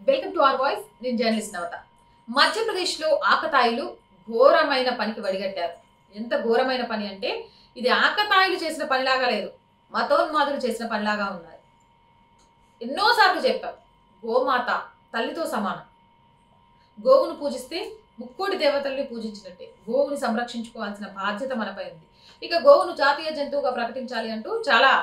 Welcome to our voice. నేను journalist నవత. మధ్యప్రదేశ్లో ఆకతాయిలు ఘోరమైన పనికి వడిగట్టారు. ఎంత ఘోరమైన పని అంటే ఇది ఆకతాయిలు చేసిన పనిలాగా లేదు, మతోన్మాదులు చేసిన పనిలాగా ఉన్నారు. ఎన్నోసార్లు చెప్పాం, గోమాత తల్లితో సమానం. గోవును పూజిస్తే ముక్కోటి దేవతల్ని పూజించినట్టే. గోవుని సంరక్షించుకోవాల్సిన బాధ్యత మనపై ఉంది. ఇక గోవును జాతీయ జంతువుగా ప్రకటించాలి అంటూ చాలా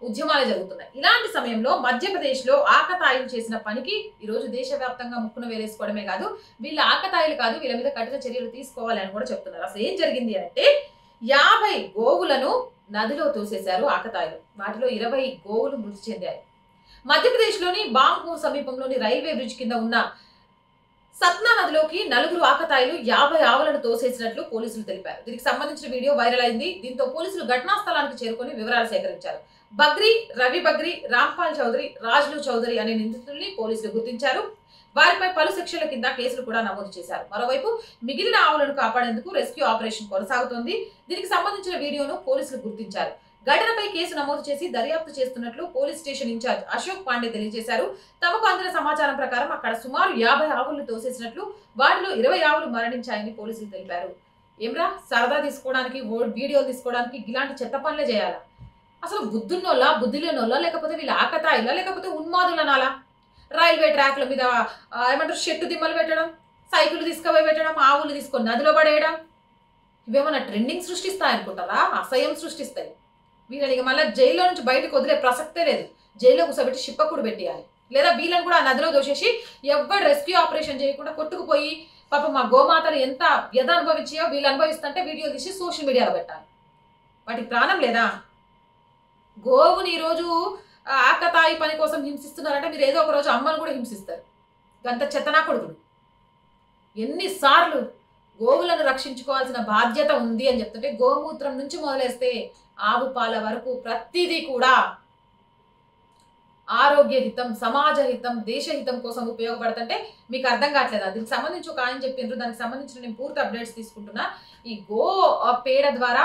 ఉద్యమాలు జరుగుతున్నాయి. ఇలాంటి సమయంలో మధ్యప్రదేశ్లో ఆకతాయిలు చేసిన పనికి ఈరోజు దేశవ్యాప్తంగా ముక్కున వేలేసుకోవడమే కాదు, వీళ్ళ ఆకతాయిలు కాదు, వీళ్ళ మీద కఠిన చర్యలు తీసుకోవాలి అని కూడా చెప్తున్నారు. అసలు ఏం జరిగింది అంటే 50 గోవులను నదిలో తోసేశారు ఆకతాయిలు. వాటిలో 20 గోవులు మృతి చెందాయి. మధ్యప్రదేశ్లోని బాంపూర్ సమీపంలోని రైల్వే బ్రిడ్జ్ కింద ఉన్న సత్నా నదిలోకి 4 ఆకతాయిలు 50 ఆవులను తోసేసినట్లు పోలీసులు తెలిపారు. దీనికి సంబంధించిన వీడియో వైరల్ అయింది. దీంతో పోలీసులు ఘటనా స్థలానికి చేరుకొని వివరాలు సేకరించారు. బగ్రి, రవి బగ్రి, రాంపాల్ చౌదరి, రాజ్లు చౌదరి అనే నిందితుల్ని పోలీసులు గుర్తించారు. వారిపై పలు సెక్షన్ల కింద కేసులు కూడా నమోదు చేశారు. మరోవైపు మిగిలిన ఆవులను కాపాడేందుకు రెస్క్యూ ఆపరేషన్ కొనసాగుతోంది. దీనికి సంబంధించిన వీడియోను పోలీసులు గుర్తించారు. ఘటనపై కేసు నమోదు చేసి దర్యాప్తు చేస్తున్నట్లు police station in charge Ashok Pande తెలియజేశారు. తమకు అందిన సమాచారం ప్రకారం అక్కడ సుమారు 50 ఆవులను తోసేసినట్లు, వాటిలో 20 ఆవులు మరణించాయని పోలీసులు తెలిపారు. ఏమ్రా, సరదా తీసుకోవడానికి, వీడియోలు తీసుకోవడానికి ఇలాంటి చెత్త పనులే చేయాలా? అసలు బుద్ధున్నోళ్ళ, బుద్ధి లేనోళ్ళ, లేకపోతే వీళ్ళ ఆకతాయిలా, లేకపోతే ఉన్మాదులనాలా? రైల్వే ట్రాక్ల మీద ఏమంటారు షెట్టు దిమ్మలు పెట్టడం, సైకిల్ తీసుకుపోయి పెట్టడం, ఆవులు తీసుకొని నదిలో పడేయడం, ఇవేమన్నా ట్రెండింగ్ సృష్టిస్తాయనుకుంటారా? అసహ్యం సృష్టిస్తాయి. వీళ్ళని మళ్ళీ జైల్లో నుంచి బయటకు వదిలే ప్రసక్తే లేదు. జైల్లో కూర్చోబెట్టి షిప్పకుడు పెట్టేయాలి, లేదా వీళ్ళని కూడా నదిలో దోసేసి ఎవ్వరు రెస్క్యూ ఆపరేషన్ చేయకుండా కొట్టుకుపోయి పాపం మా గోమాతలు ఎంత వ్యధ అనుభవించాయో వీళ్ళు అనుభవిస్తుంటే వీడియో తీసి సోషల్ మీడియాలో పెట్టాలి. వాటికి ప్రాణం లేదా? గోవుని ఈరోజు ఆకతాయి పని కోసం హింసిస్తున్నారంటే మీరు ఏదో ఒక రోజు అమ్మను కూడా హింసిస్తారు. గంత చెత్తనా కొడుకులు. ఎన్నిసార్లు గోవులను రక్షించుకోవాల్సిన బాధ్యత ఉంది అని చెప్తుంటే, గోమూత్రం నుంచి మొదలేస్తే ఆవు పాల వరకు ప్రతిదీ కూడా ఆరోగ్య హితం, సమాజ హితం, దేశ హితం కోసం ఉపయోగపడుతుంటే మీకు అర్థం కావట్లేదా? దీనికి సంబంధించి ఒక ఆయన చెప్పిండ్రు, దానికి సంబంధించిన నేను పూర్తి అప్డేట్స్ తీసుకుంటున్నా. ఈ గో పేడ ద్వారా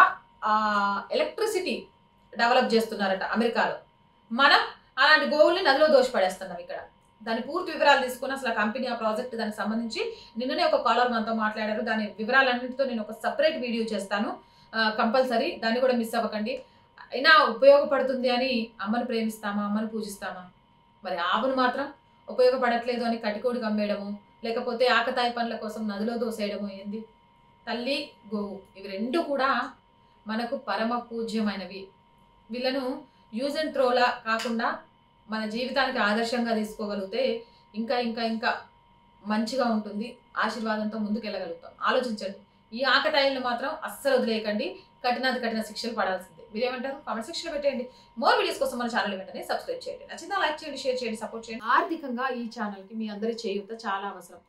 ఎలక్ట్రిసిటీ డెవలప్ చేస్తున్నారట అమెరికాలో. మనం అలాంటి గోవుల్ని నదిలో దోషపడేస్తున్నాం ఇక్కడ. దాని పూర్తి వివరాలు తీసుకుని అసలు కంపెనీ, ఆ ప్రాజెక్ట్, దానికి సంబంధించి నిన్ననే ఒక కాలర్ మనతో మాట్లాడారు. దాని వివరాలన్నింటితో నేను ఒక సపరేట్ వీడియో చేస్తాను కంపల్సరీ, దాన్ని కూడా మిస్ అవ్వకండి. అయినా ఉపయోగపడుతుంది అని అమ్మను ప్రేమిస్తామా, అమ్మను పూజిస్తామా? మరి ఆవును మాత్రం ఉపయోగపడట్లేదు అని కటికోడికి అమ్మేయడము, లేకపోతే ఆకతాయి పనుల కోసం నదిలో దోసేయడము ఏంది? తల్లి, గోవు ఇవి రెండు కూడా మనకు పరమ పూజ్యమైనవి. వీళ్ళను యూజ్ అండ్ త్రోలా కాకుండా మన జీవితానికి ఆదర్శంగా తీసుకోగలిగితే ఇంకా ఇంకా ఇంకా మంచిగా ఉంటుంది. ఆశీర్వాదంతో ముందుకెళ్ళగలుగుతాం. ఆలోచించండి. ఈ ఆకతాయిలను మాత్రం అస్సలు వదిలేయకండి. కఠిన శిక్షలు పడాల్సిందే. మీరేమంటారు? కామెంట్ సెక్షన్లో పెట్టేయండి. మోర్ వీడియోస్ కోసం మన ఛానల్ వెంటనే సబ్స్క్రైబ్ చేయండి. నచ్చిందా లైక్ చేయండి, షేర్ చేయండి, సపోర్ట్ చేయండి. ఆర్థికంగా ఈ ఛానల్కి మీ అందరి చేయూత చాలా అవసరం.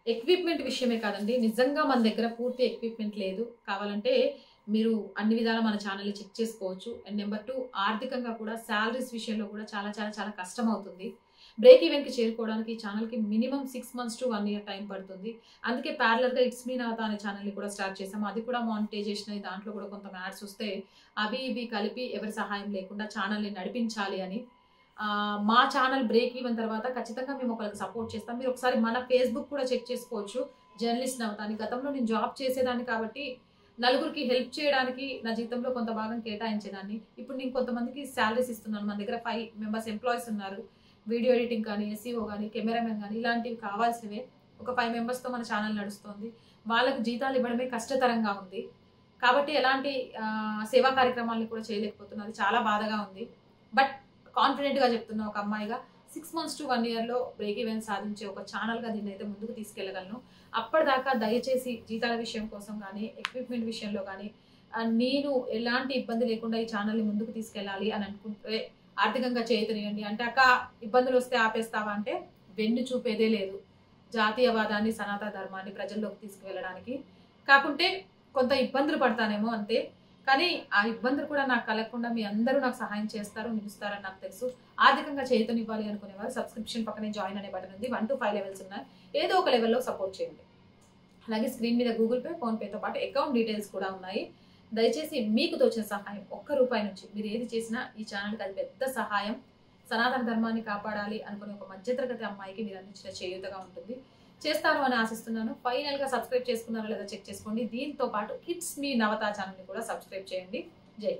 ఎక్విప్మెంట్ విషయమే కాదండి, నిజంగా మన దగ్గర పూర్తి ఎక్విప్మెంట్ లేదు. కావాలంటే మీరు అన్ని విధాలా మన ఛానల్ని చెక్ చేసుకోవచ్చు. అండ్ నెంబర్ 2, ఆర్థికంగా కూడా శాలరీస్ విషయంలో కూడా చాలా చాలా చాలా కష్టం అవుతుంది. బ్రేక్ ఈవెన్కి చేరుకోవడానికి ఈ ఛానల్కి minimum 6 months to 1 year time పడుతుంది. అందుకే ప్యారలర్గా ఇట్స్ మీ నవత అనే ఛానల్ని కూడా స్టార్ట్ చేసాము. అది కూడా మానిటైజేషన్ అయ్యి దాంట్లో కూడా కొంత యాడ్స్ వస్తే అవి ఇవి కలిపి ఎవరి సహాయం లేకుండా ఛానల్ని నడిపించాలి అని. మా ఛానల్ బ్రేక్ ఈవెన్ తర్వాత ఖచ్చితంగా మేము ఒకరికి సపోర్ట్ చేస్తాం. మీరు ఒకసారి మన ఫేస్బుక్ కూడా చెక్ చేసుకోవచ్చు, జర్నలిస్ట్ నవత అని. గతంలో నేను జాబ్ చేసేదాన్ని కాబట్టి నలుగురికి హెల్ప్ చేయడానికి నా జీవితంలో కొంత భాగం కేటాయించేదాన్ని. ఇప్పుడు నేను కొంతమందికి శాలరీస్ ఇస్తున్నాను. మన దగ్గర 5 members ఎంప్లాయీస్ ఉన్నారు. వీడియో ఎడిటింగ్ కానీ, SEO కానీ, కెమెరామెన్ కానీ ఇలాంటివి కావాల్సినవే. ఒక 5 members మన ఛానల్ నడుస్తుంది. వాళ్ళకి జీతాలు ఇవ్వడమే కష్టతరంగా ఉంది. కాబట్టి ఎలాంటి సేవా కార్యక్రమాలను కూడా చేయలేకపోతున్నది. చాలా బాధగా ఉంది. బట్ కాన్ఫిడెంట్గా చెప్తున్నా, ఒక అమ్మాయిగా 6 months to 1 year break even సాధించే ఒక ఛానల్గా దీన్ని అయితే ముందుకు తీసుకెళ్ళగలను. అప్పటిదాకా దయచేసి జీతాల విషయం కోసం కానీ, ఎక్విప్మెంట్ విషయంలో కానీ నేను ఎలాంటి ఇబ్బంది లేకుండా ఈ ఛానల్ని ముందుకు తీసుకెళ్ళాలి అని అనుకుంటే ఆర్థికంగా చేయుతనియండి. అంటే అక్క ఇబ్బందులు వస్తే ఆపేస్తావా అంటే వెన్ను చూపేదే లేదు. జాతీయవాదాన్ని, సనాతన ధర్మాన్ని ప్రజల్లోకి తీసుకువెళ్ళడానికి కాకుంటే కొంత ఇబ్బందులు పడతానేమో అంతే. కానీ ఆ ఇబ్బందులు కూడా నాకు కలగకుండా మీ అందరూ నాకు సహాయం చేస్తారు, నిలుస్తారని నాకు తెలుసు. ఆర్థికంగా చేయుతనివ్వాలి అనుకునేవారు సబ్స్క్రిప్షన్ పక్కనే జాయిన్ అనే బటన్ ఉంది. 1 to 5 levels ఉన్నాయి. ఏదో ఒక లెవెల్లో సపోర్ట్ చేయండి. అలాగే స్క్రీన్ మీద గూగుల్ పే, ఫోన్పేతో పాటు అకౌంట్ డీటెయిల్స్ కూడా ఉన్నాయి. దయచేసి మీకు తోచిన సహాయం, ₹1 నుంచి మీరు ఏది చేసినా ఈ ఛానల్కి అది పెద్ద సహాయం. సనాతన ధర్మాన్ని కాపాడాలి అనుకునే ఒక మధ్యతరగతి అమ్మాయికి మీరు అందించిన చేయూతగా ఉంటుంది. చేస్తాను అని ఆశిస్తున్నాను. ఫైనల్ గా సబ్స్క్రైబ్ చేసుకున్నారో లేదా చెక్ చేసుకోండి. దీంతో పాటు ఇట్స్ మీ నవత ఛానల్ ని కూడా సబ్స్క్రైబ్ చేయండి. జై